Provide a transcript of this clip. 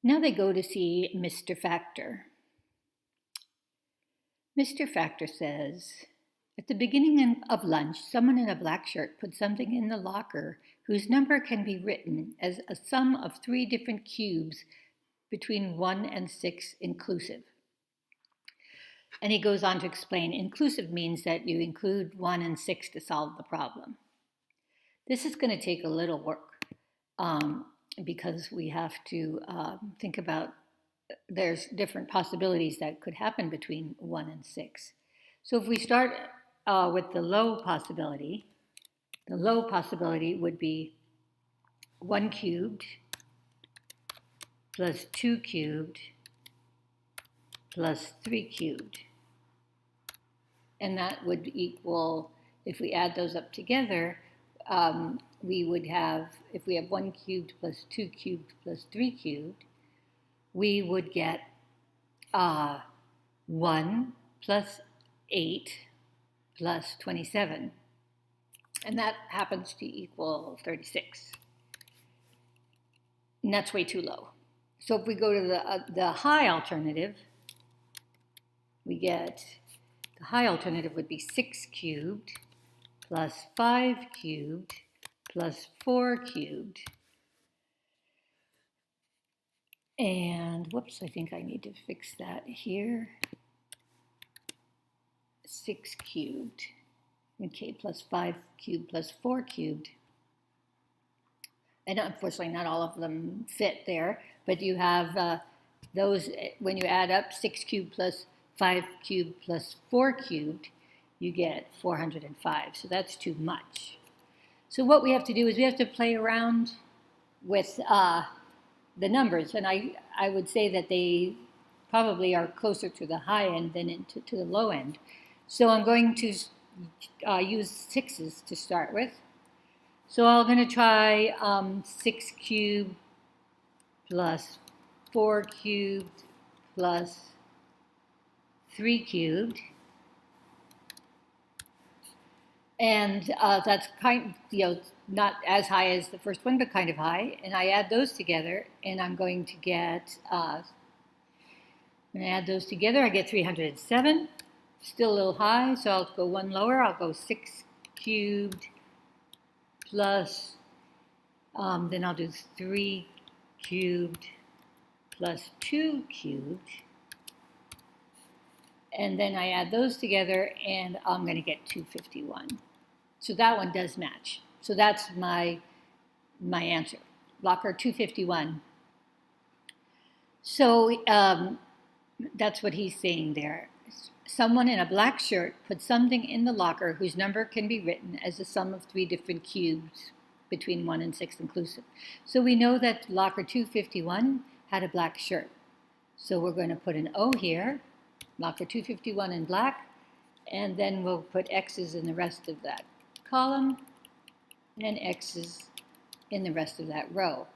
Now they go to see Mr. Factor. Mr. Factor says, at the beginning of lunch, someone in a black shirt put something in the locker whose number can be written as a sum of 3 different cubes between 1 and 6 inclusive. And he goes on to explain, inclusive means that you include 1 and 6 to solve the problem. This is going to take a little work because we have to think about there's different possibilities that could happen between 1 and 6. So if we start with the low possibility would be 1 cubed plus 2 cubed plus 3 cubed. And that would equal, if we add those up together, we would have, if we have 1 cubed plus 2 cubed plus 3 cubed, we would get 1 plus 8 plus 27. And that happens to equal 36. And that's way too low. So if we go to the high alternative, we get, the high alternative would be 6 cubed plus 5 cubed plus 4 cubed. And whoops, I think I need to fix that here. 6 cubed. Okay, plus 5 cubed plus 4 cubed. And unfortunately, not all of them fit there, but you have those, when you add up 6 cubed plus 5 cubed plus 4 cubed, you get 405. So that's too much. So what we have to do is we have to play around with the numbers. And I would say that they probably are closer to the high end than to the low end. So I'm going to use 6s to start with. So I'm going to try 6 cubed plus 4 cubed plus 3 cubed. And that's not as high as the first one, but kind of high. And I add those together, and I'm going to get, when I add those together, I get 307. Still a little high, so I'll go one lower. I'll go 6 cubed plus, then I'll do 3 cubed plus 2 cubed. And then I add those together, and I'm going to get 251. So that one does match. So that's my answer, locker 251. So that's what he's saying there. Someone in a black shirt put something in the locker whose number can be written as the sum of 3 different cubes between 1 and 6 inclusive. So we know that locker 251 had a black shirt. So we're going to put an O here, locker 251 in black, and then we'll put X's in the rest of that column and X's in the rest of that row.